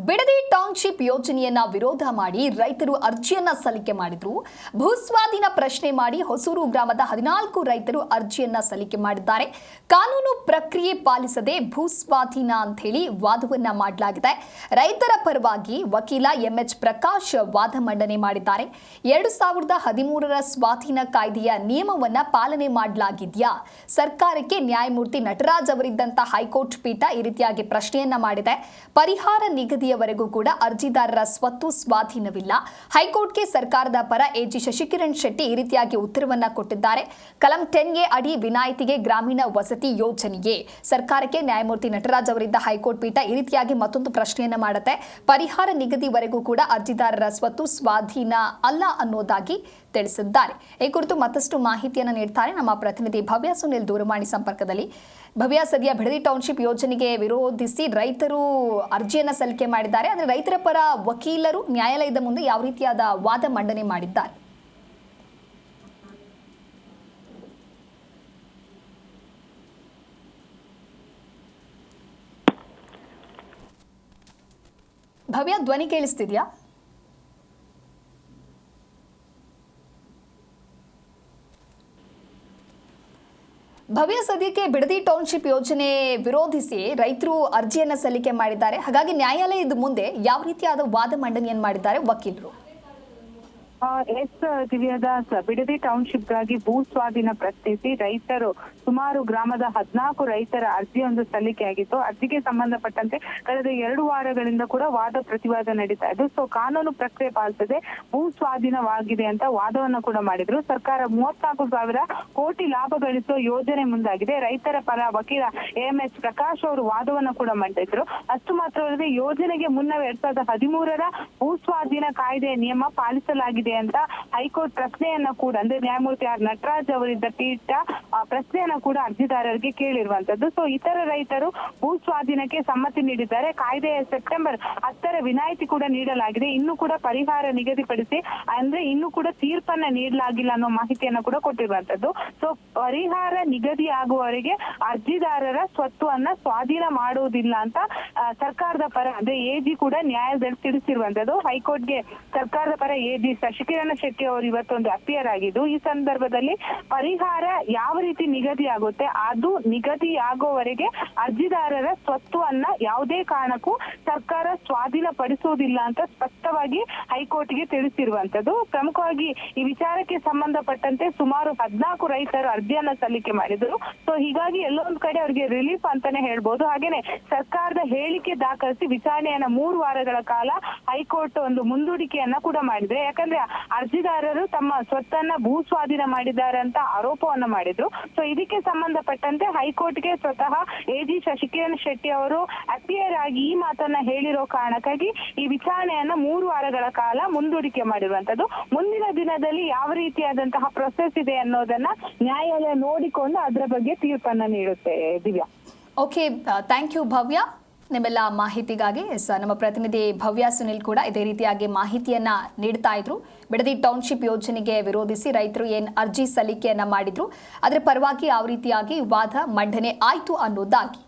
Bidadi township ಯೋಜನೆಯನ್ನ ವಿರೋಧ ಮಾಡಿ ರೈತರು ಅರ್ಜಿಯನ್ನ ಸಲ್ಲಿಕೆ ಮಾಡಿದ್ರು. ಭೂಸ್ವಾಧೀನ ಪ್ರಶ್ನೆ ಮಾಡಿ ಹೊಸೂರು ಗ್ರಾಮದ 14 ರೈತರು ಅರ್ಜಿಯನ್ನ ಸಲ್ಲಿಕೆ ಮಾಡಿದ್ದಾರೆ. ಕಾನೂನು ಪ್ರಕ್ರಿಯೆ ಪಾಲಿಸದೆ ಭೂಸ್ವಾಧೀನ ಅಂತ ಹೇಳಿ ವಾದವನ್ನ ಮಾಡಲಾಗಿದೆ. ರೈತರ ಪರವಾಗಿ ವಕೀಲ ಎಂಎಚ್ ಪ್ರಕಾಶ್ ವಾದ ಮಂಡನೆ ಮಾಡಿದ್ದಾರೆ. 2013ರ ಸ್ವಾಧೀನ ಕಾಯ್ದೆಯ ನಿಯಮವನ್ನ ಪಾಲನೆ ಮಾಡಲಾಗಿದೆಯಾ? ಸರ್ಕಾರಕ್ಕೆ ನ್ಯಾಯಮೂರ್ತಿ ನಟರಾಜ್ ಅವರಿದ್ದಂತ ಹೈಕೋರ್ಟ್ ಪೀಠ ಈ ರೀತಿಯಾಗಿ ಪ್ರಶ್ನೆಯನ್ನ ಮಾಡಿದೆ. ಪರಿಹಾರ ನಿಗದಿಯವರೆಗೂ ಕೂಡ ಅರ್ಜಿದಾರರ ಸ್ವತ್ತು ಸ್ವಾಧೀನವಿಲ್ಲ. ಹೈಕೋರ್ಟ್ಗೆ ಸರ್ಕಾರದ ಪರ ಎಜಿ ಶಶಿಕಿರಣ್ ಶೆಟ್ಟಿ ಈ ರೀತಿಯಾಗಿ ಉತ್ತರವನ್ನ ಕೊಟ್ಟಿದ್ದಾರೆ. ಕಲಂ 10A ಅಡಿ ವಿನಾಯಿತಿಗೆ ಗ್ರಾಮೀಣ ವಸತಿ ಯೋಜನೆಗೆ ಸರ್ಕಾರಕ್ಕೆ ನ್ಯಾಯಮೂರ್ತಿ ನಟರಾಜ್ ಅವರಿದ್ದ ಹೈಕೋರ್ಟ್ ಪೀಠ ಈ ರೀತಿಯಾಗಿ ಮತ್ತೊಂದು ಪ್ರಶ್ನೆಯನ್ನ ಮಾಡುತ್ತೆ. ಪರಿಹಾರ ನಿಗದಿವರೆಗೂ ಕೂಡ ಅರ್ಜಿದಾರರ ಸ್ವತ್ತು ಸ್ವಾಧೀನ ಅಲ್ಲ ಅನ್ನೋದಾಗಿ ತಿಳಿಸಿದ್ದಾರೆ. ಈ ಕುರಿತು ಮತ್ತಷ್ಟು ಮಾಹಿತಿಯನ್ನು ನೀಡ್ತಾರೆ ನಮ್ಮ ಪ್ರತಿನಿಧಿ ಭವ್ಯ ಸುನಿಲ್ ದೂರವಾಣಿ ಸಂಪರ್ಕದಲ್ಲಿ. ಭವ್ಯ, ಸದ್ಯ ಬಿಡದಿ ಟೌನ್ಶಿಪ್ ಯೋಜನೆಗೆ ವಿರೋಧಿಸಿ ರೈತರು ಅರ್ಜಿಯನ್ನು ಸಲ್ಲಿಕೆ ಮಾಡಿದ್ದಾರೆ. ಅಂದರೆ ರೈತರ ಪರ ವಕೀಲರು ನ್ಯಾಯಾಲಯದ ಮುಂದೆ ಯಾವ ರೀತಿಯಾದ ವಾದ ಮಂಡನೆ ಮಾಡಿದ್ದಾರೆ? ಭವ್ಯ, ಧ್ವನಿ ಕೇಳಿಸ್ತಿದ್ಯಾ? ಭವ್ಯ, ಸದ್ಯಕ್ಕೆ ಬಿಡದಿ ಟೌನ್ಶಿಪ್ ಯೋಜನೆ ವಿರೋಧಿಸಿ ರೈತರು ಅರ್ಜಿಯನ್ನ ಸಲ್ಲಿಕೆ ಮಾಡಿದ್ದಾರೆ. ಹಾಗಾಗಿ ನ್ಯಾಯಾಲಯದ ಮುಂದೆ ಯಾವ ರೀತಿಯಾದ ವಾದ ಮಂಡನೆಯನ್ನು ಮಾಡಿದ್ದಾರೆ ವಕೀಲರು? ಎಸ್ ದಿವ್ಯದಾಸ್, ಬಿಡದಿ ಟೌನ್ಶಿಪ್ಗಾಗಿ ಭೂ ಸ್ವಾಧೀನ ಪ್ರಶ್ನಿಸಿ ರೈತರು ಸುಮಾರು ಗ್ರಾಮದ 14 ರೈತರ ಅರ್ಜಿಯೊಂದು ಸಲ್ಲಿಕೆಯಾಗಿತ್ತು. ಅರ್ಜಿಗೆ ಸಂಬಂಧಪಟ್ಟಂತೆ ಕಳೆದ 2 ವಾರಗಳಿಂದ ಕೂಡ ವಾದ ಪ್ರತಿವಾದ ನಡೀತಾ ಇದ್ದು, ಸೊ ಕಾನೂನು ಪ್ರಕ್ರಿಯೆ ಪಾಲಿಸದೆ ಭೂ ಸ್ವಾಧೀನವಾಗಿದೆ ಅಂತ ವಾದವನ್ನು ಕೂಡ ಮಾಡಿದ್ರು. ಸರ್ಕಾರ 34,000 ಕೋಟಿ ಲಾಭ ಗಳಿಸುವ ಯೋಜನೆ ಮುಂದಾಗಿದೆ. ರೈತರ ಪರ ವಕೀಲ ಎಂಎಚ್ ಪ್ರಕಾಶ್ ಅವರು ವಾದವನ್ನು ಕೂಡ ಮಾಡಿದ್ರು. ಅಷ್ಟು ಮಾತ್ರವಲ್ಲದೆ ಯೋಜನೆಗೆ ಮುನ್ನವೇ 2013ರ ಭೂ ಸ್ವಾಧೀನ ಕಾಯ್ದೆಯ ನಿಯಮ ಪಾಲಿಸಲಾಗಿದೆ ಅಂತ ಹೈಕೋರ್ಟ್ ಪ್ರಶ್ನೆಯನ್ನ ಕೂಡ, ಅಂದ್ರೆ ನ್ಯಾಯಮೂರ್ತಿ ಆರ್ ನಟರಾಜ್ ಅವರಿದ್ದ ಪೀಠ ಪ್ರಶ್ನೆಯನ್ನ ಕೂಡ ಅರ್ಜಿದಾರರಿಗೆ ಕೇಳಿರುವಂತದ್ದು. ಸೊ ಇತರ ರೈತರು ಭೂ ಸ್ವಾಧೀನಕ್ಕೆ ಸಮ್ಮತಿ ನೀಡಿದ್ದಾರೆ. ಕಾಯ್ದೆಯ ಸೆಪ್ಟೆಂಬರ್ 10ರ ವಿನಾಯಿತಿ ಕೂಡ ನೀಡಲಾಗಿದೆ. ಇನ್ನು ಕೂಡ ಪರಿಹಾರ ನಿಗದಿಪಡಿಸಿ, ಅಂದ್ರೆ ಇನ್ನು ಕೂಡ ತೀರ್ಪನ್ನ ನೀಡಲಾಗಿಲ್ಲ ಅನ್ನೋ ಮಾಹಿತಿಯನ್ನ ಕೂಡ ಕೊಟ್ಟಿರುವಂತದ್ದು. ಸೊ ಪರಿಹಾರ ನಿಗದಿ ಆಗುವವರೆಗೆ ಅರ್ಜಿದಾರರ ಸ್ವತ್ತುವನ್ನ ಸ್ವಾಧೀನ ಮಾಡುವುದಿಲ್ಲ ಅಂತ ಸರ್ಕಾರದ ಪರ, ಅಂದ್ರೆ ಎಜಿ ಕೂಡ ನ್ಯಾಯಾಲಯದಲ್ಲಿ ತಿಳಿಸಿರುವಂತದ್ದು. ಹೈಕೋರ್ಟ್ಗೆ ಸರ್ಕಾರದ ಪರ ಎಜಿ ಶಶಿಕಿರಣ್ ಶೆಟ್ಟಿ ಅವರು ಇವತ್ತೊಂದು ಅಪಿಯರ್ ಆಗಿದ್ದು, ಈ ಸಂದರ್ಭದಲ್ಲಿ ಪರಿಹಾರ ಯಾವ ರೀತಿ ನಿಗದಿ ಆಗುತ್ತೆ ಅದು ನಿಗದಿ ಆಗೋವರೆಗೆ ಅರ್ಜಿದಾರರ ಸ್ವತ್ತುವನ್ನ ಯಾವುದೇ ಕಾರಣಕ್ಕೂ ಸರ್ಕಾರ ಸ್ವಾಧೀನ ಪಡಿಸುವುದಿಲ್ಲ ಅಂತ ಸ್ಪಷ್ಟವಾಗಿ ಹೈಕೋರ್ಟ್ಗೆ ತಿಳಿಸಿರುವಂತದ್ದು. ಪ್ರಮುಖವಾಗಿ ಈ ವಿಚಾರಕ್ಕೆ ಸಂಬಂಧಪಟ್ಟಂತೆ ಸುಮಾರು 14 ರೈತರು ಅರ್ಜಿಯನ್ನ ಸಲ್ಲಿಕೆ ಮಾಡಿದ್ರು. ಸೊ ಹೀಗಾಗಿ ಎಲ್ಲೊಂದ್ ಕಡೆ ಅವರಿಗೆ ರಿಲೀಫ್ ಅಂತಾನೆ ಹೇಳ್ಬೋದು. ಹಾಗೇನೆ ಸರ್ಕಾರದ ಹೇಳಿಕೆ ದಾಖಲಿಸಿ ವಿಚಾರಣೆಯನ್ನ 3 ವಾರಗಳ ಕಾಲ ಹೈಕೋರ್ಟ್ ಒಂದು ಮುಂದೂಡಿಕೆಯನ್ನ ಕೂಡ ಮಾಡಿದ್ರೆ. ಯಾಕಂದ್ರೆ ಅರ್ಜಿದಾರರು ತಮ್ಮ ಸ್ವತ್ತನ್ನ ಭೂ ಸ್ವಾಧೀನ ಮಾಡಿದ್ದಾರೆ ಅಂತ ಆರೋಪವನ್ನ ಮಾಡಿದ್ರು. ಸೊ ಇದಕ್ಕೆ ಸಂಬಂಧಪಟ್ಟಂತೆ ಹೈಕೋರ್ಟ್ಗೆ ಸ್ವತಃ ಎಜಿ ಶಶಿಕಿರಣ್ ಶೆಟ್ಟಿ ಅವರು ಅಪಿಯರ್ ಆಗಿ ಈ ಮಾತನ್ನ ಹೇಳಿರೋ ಕಾರಣಕ್ಕಾಗಿ ಈ ವಿಚಾರಣೆಯನ್ನ 3 ವಾರಗಳ ಕಾಲ ಮುಂದೂಡಿಕೆ ಮಾಡಿರುವಂತದ್ದು. ಮುಂದಿನ ದಿನದಲ್ಲಿ ಯಾವ ರೀತಿಯಾದಂತಹ ಪ್ರೊಸೆಸ್ ಇದೆ ಅನ್ನೋದನ್ನ ನ್ಯಾಯಾಲಯ ನೋಡಿಕೊಂಡು ಅದರ ಬಗ್ಗೆ ತೀರ್ಪನ್ನ ನೀಡುತ್ತೆ. ದಿವ್ಯಾ. ಓಕೆ, ಥ್ಯಾಂಕ್ ಯು ಭವ್ಯ, ನಿಮ್ಮೆಲ್ಲ ಮಾಹಿತಿಗಾಗಿ. ನಮ್ಮ ಪ್ರತಿನಿಧಿ ಭವ್ಯ ಸುನಿಲ್ ಕೂಡ ಇದೇ ರೀತಿಯಾಗಿ ಮಾಹಿತಿಯನ್ನ ನೀಡ್ತಾ ಇದ್ರು. ಬಿಡದಿ ಟೌನ್ಶಿಪ್ ಯೋಜನೆಗೆ ವಿರೋಧಿಸಿ ರೈತರು ಏನು ಅರ್ಜಿ ಸಲ್ಲಿಕೆಯನ್ನ ಮಾಡಿದ್ರು, ಅದರ ಪರವಾಗಿ ಯಾವ ರೀತಿಯಾಗಿ ವಾದ ಮಂಡನೆ ಆಯಿತು ಅನ್ನೋದಾಗಿ.